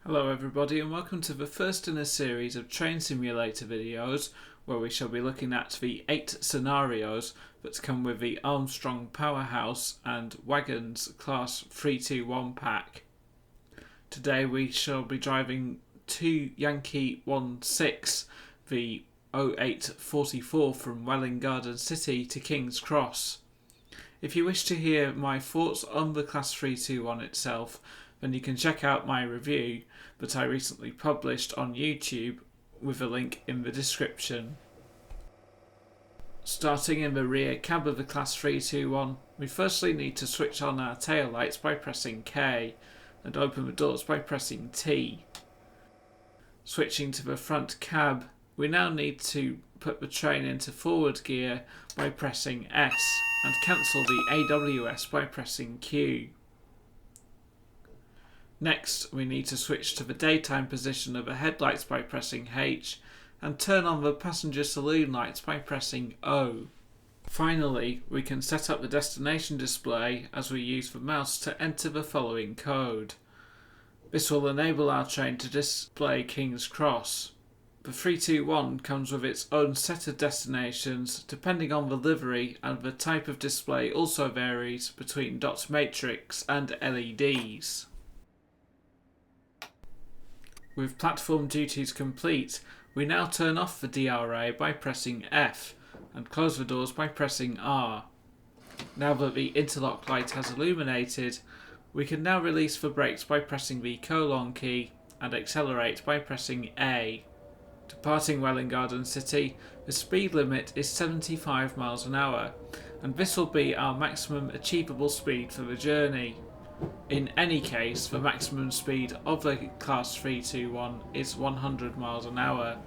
Hello everybody and welcome to the first in a series of train simulator videos where we shall be looking at the 8 scenarios that come with the Armstrong Powerhouse and Waggonz Class 321 pack. Today we shall be driving 2 Yankee 16, the 0844 from Welwyn Garden City to King's Cross. If you wish to hear my thoughts on the Class 321 itself, then you can check out my review that I recently published on YouTube with a link in the description. Starting in the rear cab of the Class 321, we firstly need to switch on our tail lights by pressing K and open the doors by pressing T. Switching to the front cab, we now need to put the train into forward gear by pressing S and cancel the AWS by pressing Q. Next, we need to switch to the daytime position of the headlights by pressing H and turn on the passenger saloon lights by pressing O. Finally, we can set up the destination display as we use the mouse to enter the following code. This will enable our train to display King's Cross. The 321 comes with its own set of destinations depending on the livery, and the type of display also varies between dot matrix and LEDs. With platform duties complete, we now turn off the DRA by pressing F and close the doors by pressing R. Now that the interlock light has illuminated, we can now release the brakes by pressing the colon key and accelerate by pressing A. Departing Welwyn Garden City, the speed limit is 75 miles an hour, and this will be our maximum achievable speed for the journey. In any case, the maximum speed of the Class 321 is 100 miles an hour.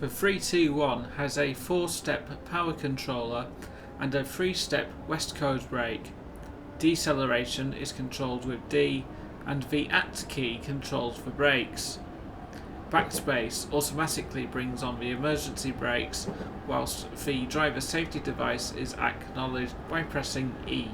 The 321 has a 4-step power controller and a 3-step west coast brake. Deceleration is controlled with D, and the AT key controls the brakes. Backspace automatically brings on the emergency brakes, whilst the driver safety device is acknowledged by pressing E.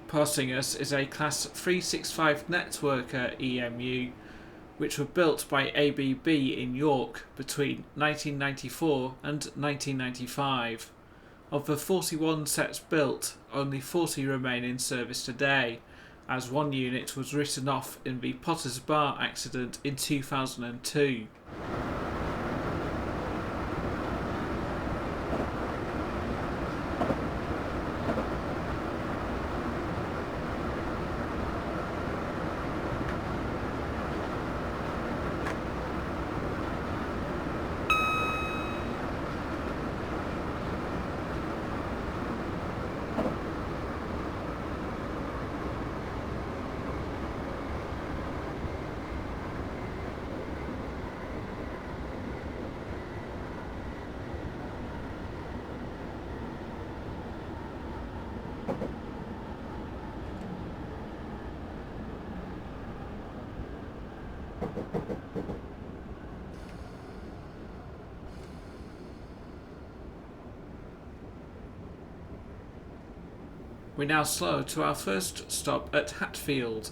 Passing us is a Class 365 Networker EMU, which were built by ABB in York between 1994 and 1995. Of the 41 sets built, only 40 remain in service today, as one unit was written off in the Potter's Bar accident in 2002. We now slow to our first stop at Hatfield.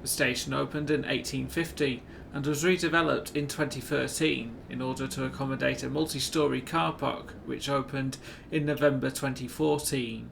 The station opened in 1850 and was redeveloped in 2013 in order to accommodate a multi-storey car park which opened in November 2014.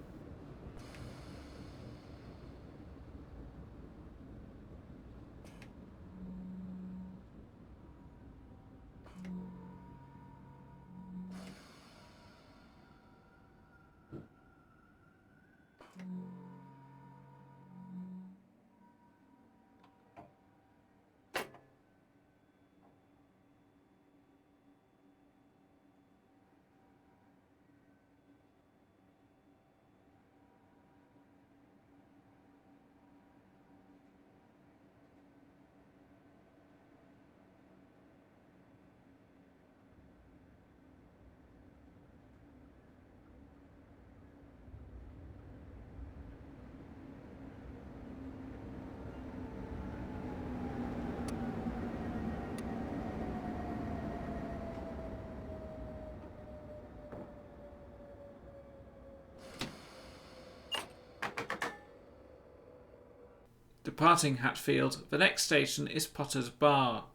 departing Hatfield, the next station is Potter's Bar.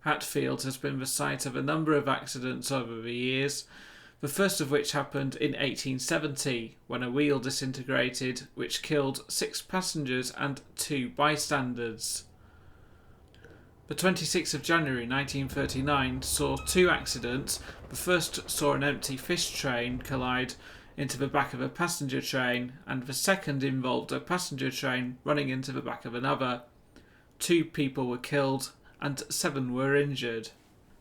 Hatfield has been the site of a number of accidents over the years, the first of which happened in 1870 when a wheel disintegrated which killed 6 passengers and 2 bystanders. The 26th of January 1939 saw 2 accidents. The first saw an empty fish train collide into the back of a passenger train, and the second involved a passenger train running into the back of another. 2 people were killed and 7 were injured.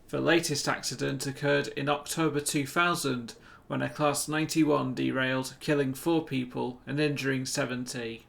The latest accident occurred in October 2000 when a Class 91 derailed, killing 4 people and injuring 70.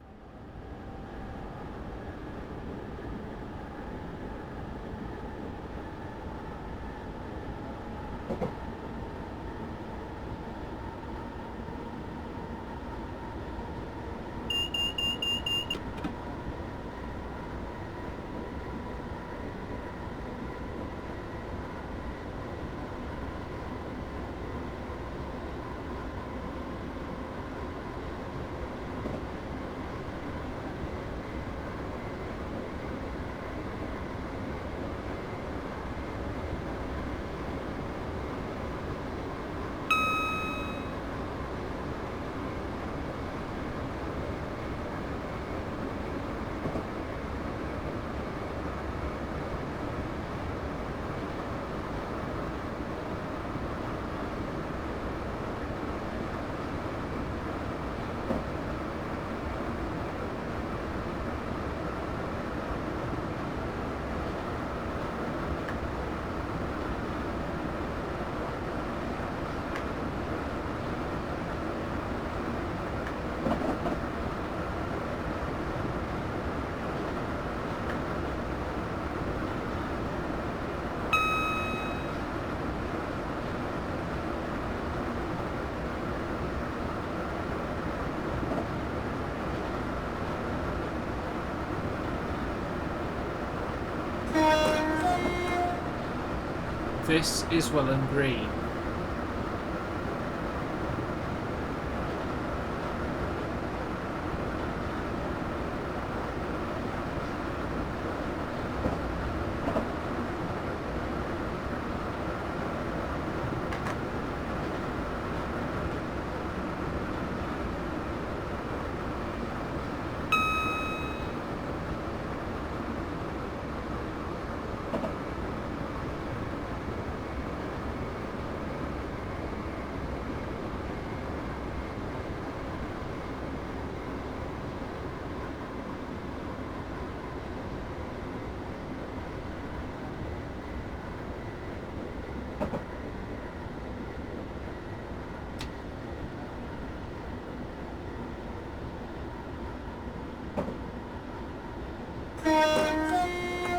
This is Welwyn Green.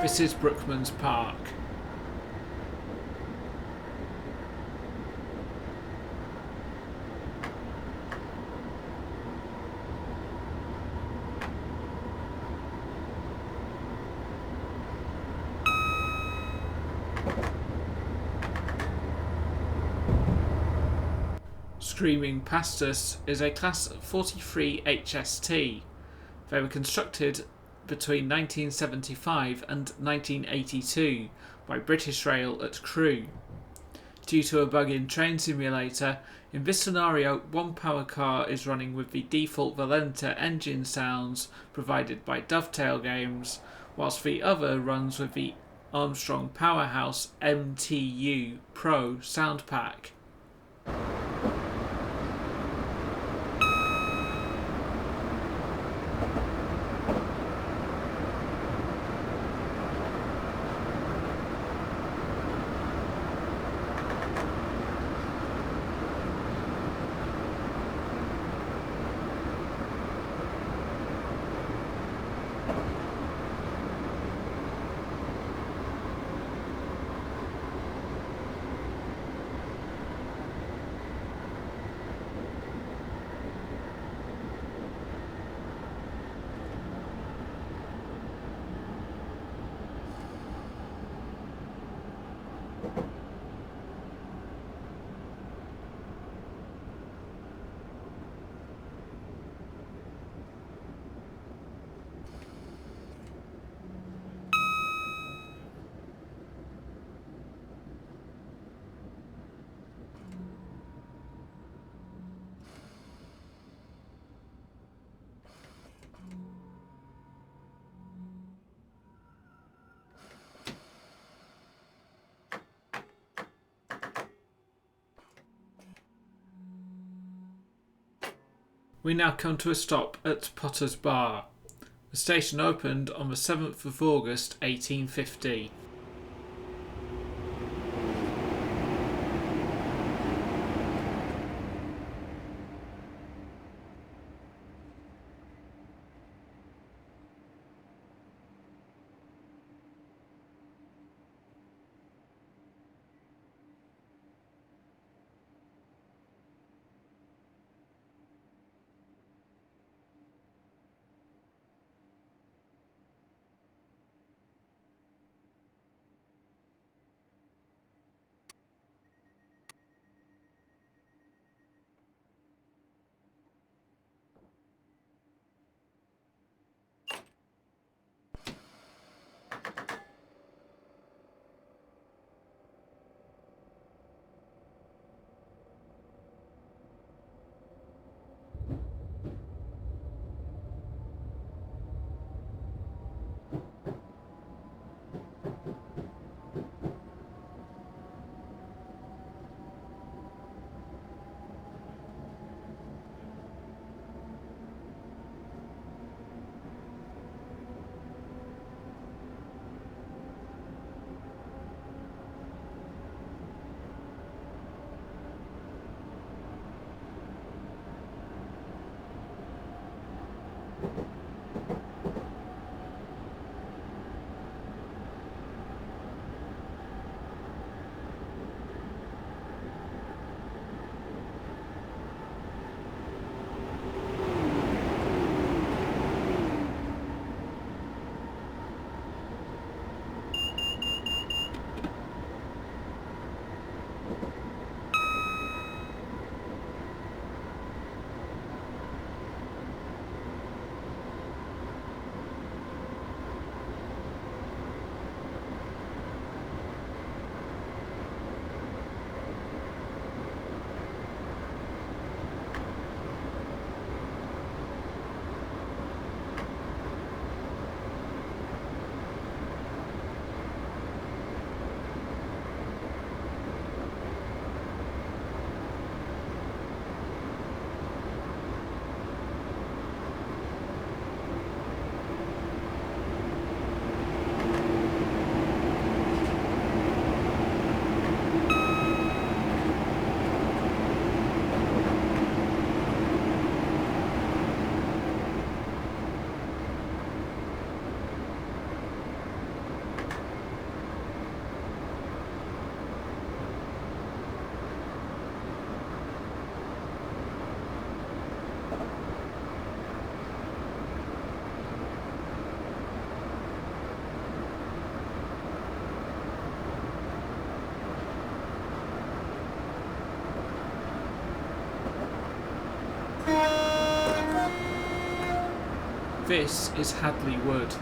This is Brookmans Park. Screaming past us is a Class 43 HST. They were constructed between 1975 and 1982 by British Rail at Crewe. Due to a bug in Train Simulator, in this scenario one power car is running with the default Valenta engine sounds provided by Dovetail Games, whilst the other runs with the Armstrong Powerhouse MTU Pro sound pack. We now come to a stop at Potter's Bar. The station opened on the 7th of August 1850. This is Hadley Wood.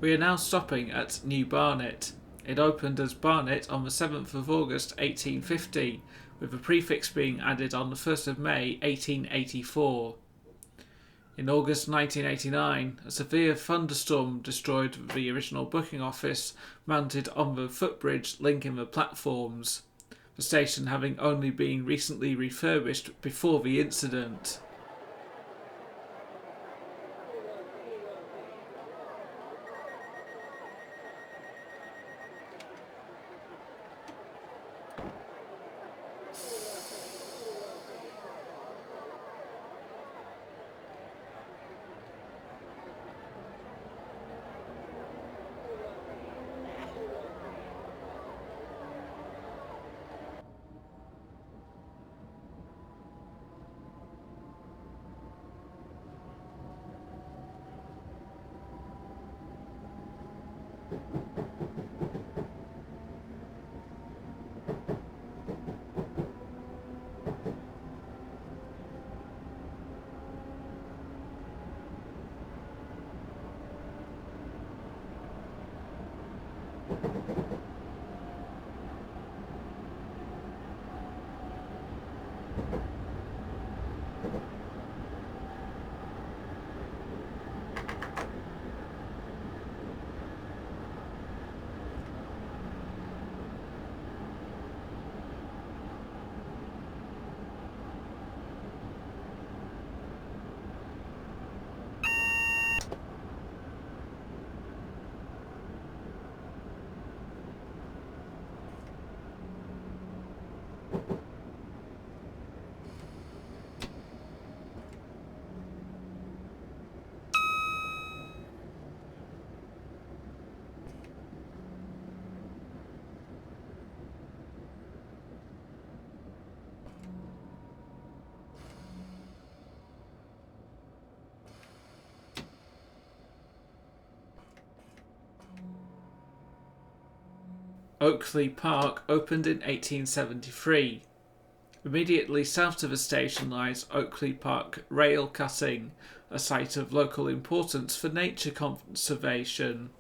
We are now stopping at New Barnet. It opened as Barnet on the 7th of August 1850, with a prefix being added on the 1st of May 1884. In August 1989, a severe thunderstorm destroyed the original booking office mounted on the footbridge linking the platforms, the station having only been recently refurbished before the incident. Oakley Park opened in 1873. Immediately south of the station lies Oakley Park rail cutting, a site of local importance for nature conservation.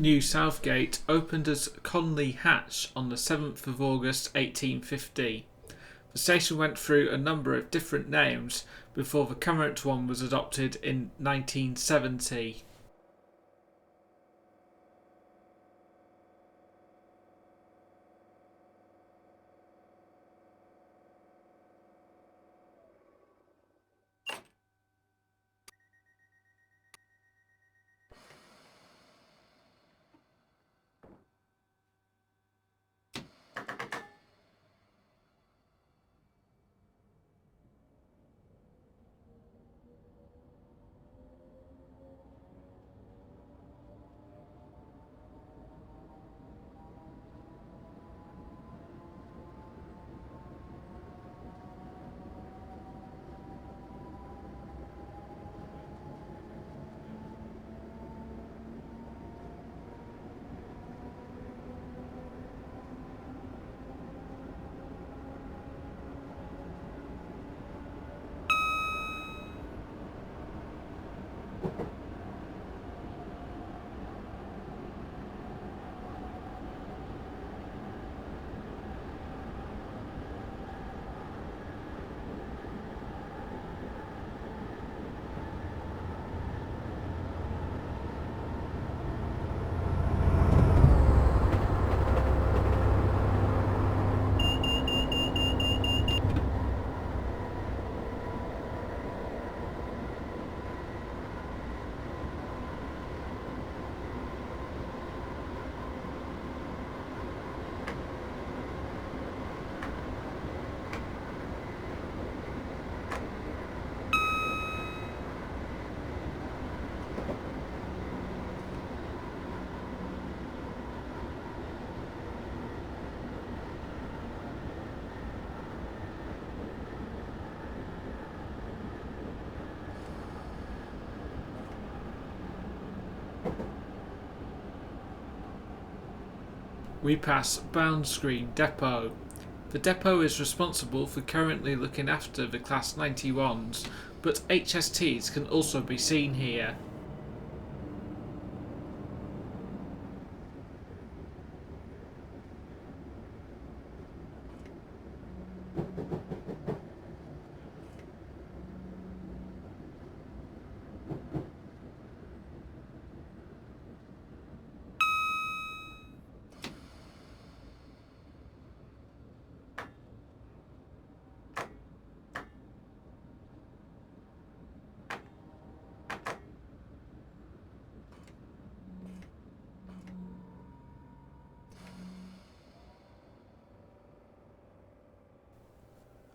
New Southgate opened as Conley Hatch on the 7th of August 1850. The station went through a number of different names before the current one was adopted in 1970. We pass Boundscreen Depot. The depot is responsible for currently looking after the Class 91s, but HSTs can also be seen here.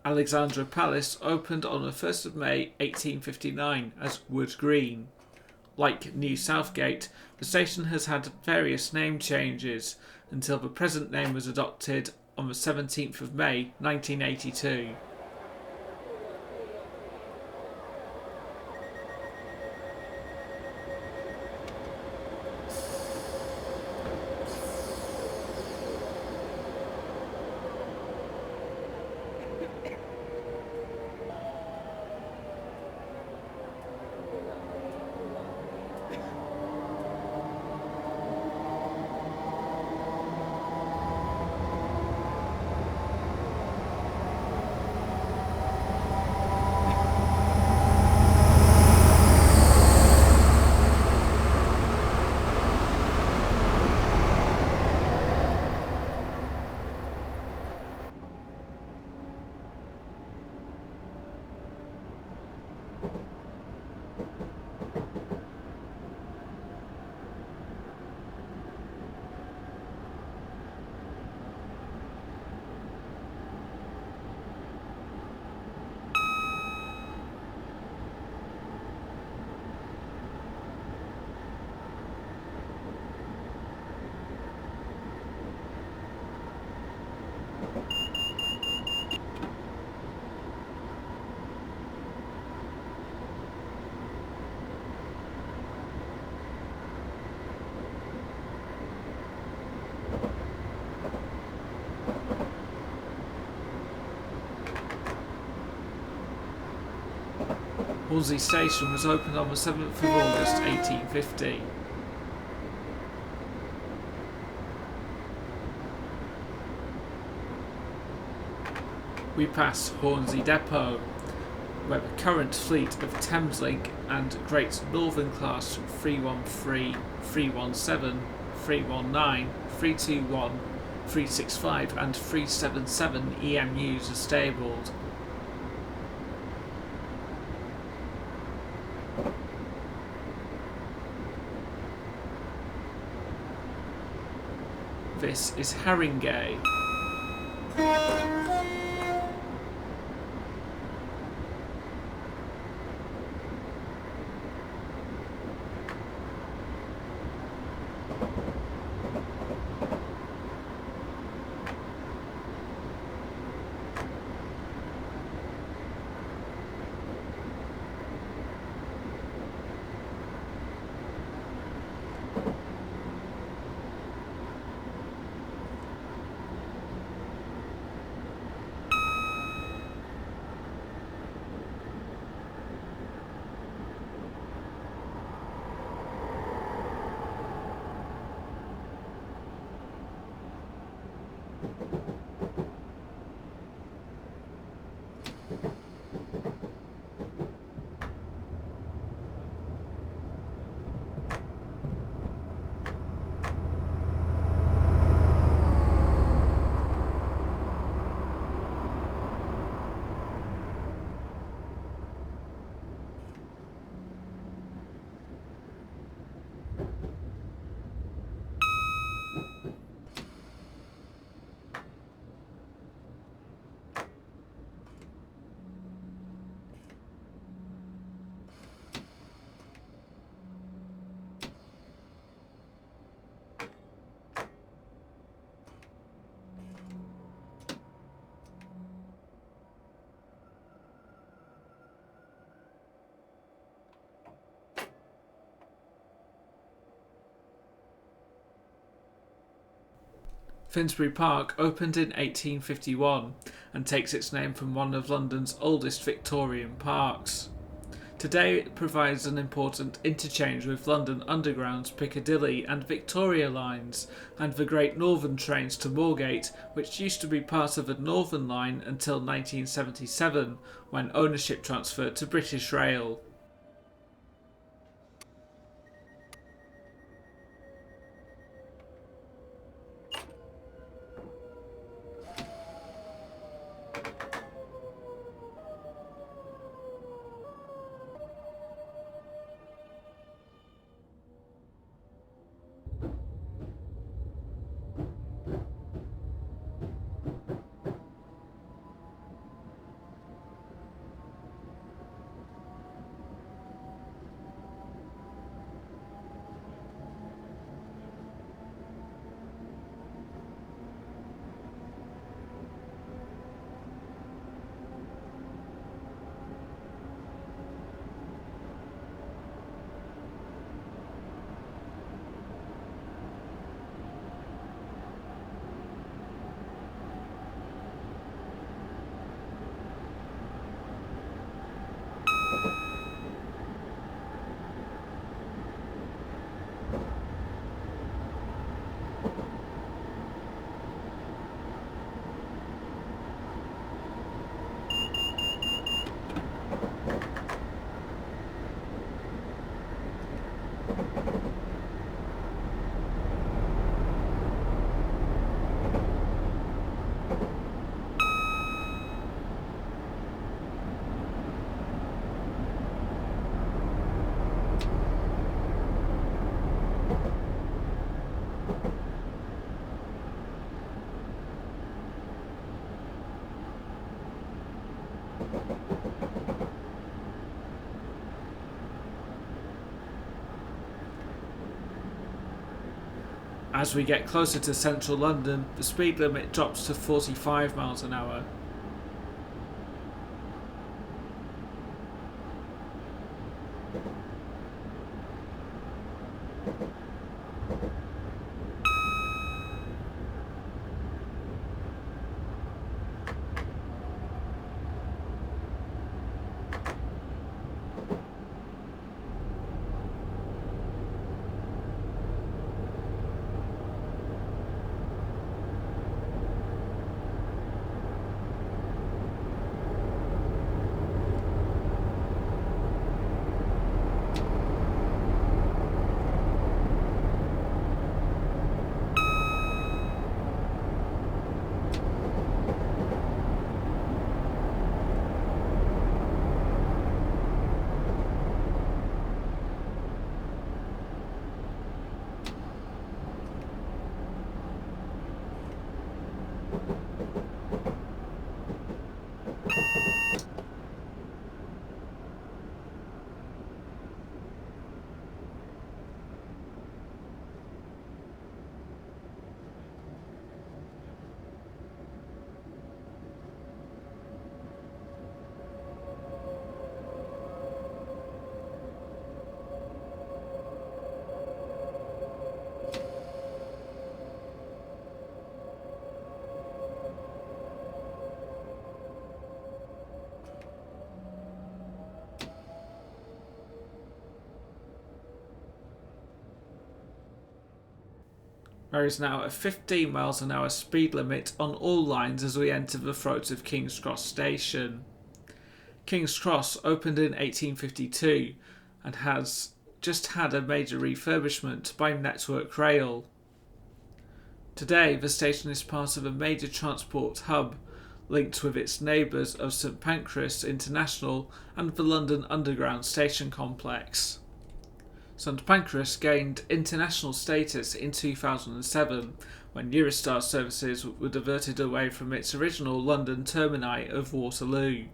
Alexandra Palace opened on the 1st of May 1859 as Wood Green. Like New Southgate, the station has had various name changes until the present name was adopted on the 17th of May 1982. Wolsey Station was opened on the 7th of August 1850. We pass Hornsey Depot, where the current fleet of Thameslink and Great Northern class 313, 317, 319, 321, 365 and 377 EMUs are stabled. This is Haringey. Finsbury Park opened in 1851 and takes its name from one of London's oldest Victorian parks. Today it provides an important interchange with London Underground's Piccadilly and Victoria lines and the Great Northern trains to Moorgate, which used to be part of the Northern Line until 1977 when ownership transferred to British Rail. As we get closer to central London, the speed limit drops to 45 miles an hour. There is now a 15 miles an hour speed limit on all lines as we enter the throat of King's Cross Station. King's Cross opened in 1852 and has just had a major refurbishment by Network Rail. Today the station is part of a major transport hub linked with its neighbours of St Pancras International and the London Underground station complex. St Pancras gained international status in 2007 when Eurostar services were diverted away from its original London termini of Waterloo.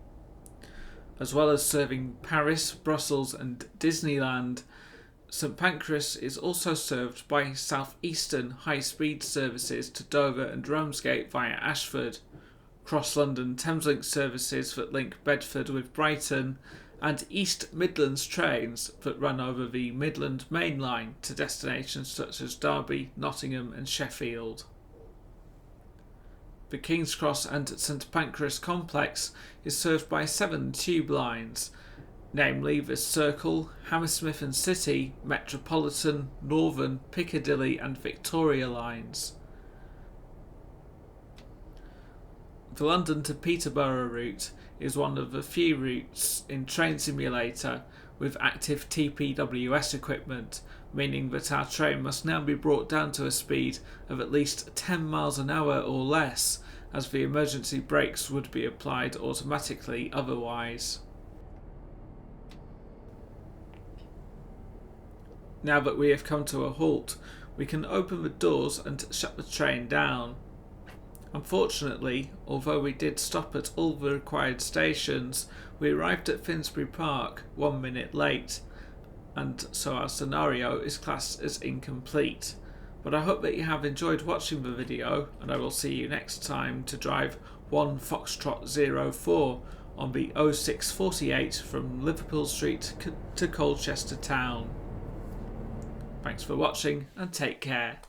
As well as serving Paris, Brussels and Disneyland, St Pancras is also served by South Eastern high-speed services to Dover and Ramsgate via Ashford, cross-London Thameslink services that link Bedford with Brighton, and East Midlands trains that run over the Midland Main Line to destinations such as Derby, Nottingham and Sheffield. The King's Cross and St Pancras complex is served by 7 tube lines, namely the Circle, Hammersmith and City, Metropolitan, Northern, Piccadilly and Victoria lines. The London to Peterborough route is one of the few routes in Train Simulator with active TPWS equipment, meaning that our train must now be brought down to a speed of at least 10 miles an hour or less, as the emergency brakes would be applied automatically otherwise. Now that we have come to a halt, we can open the doors and shut the train down. Unfortunately, although we did stop at all the required stations, we arrived at Finsbury Park 1 minute late, and so our scenario is classed as incomplete. But I hope that you have enjoyed watching the video, and I will see you next time to drive 1 Foxtrot 04 on the 0648 from Liverpool Street to Colchester Town. Thanks for watching and take care.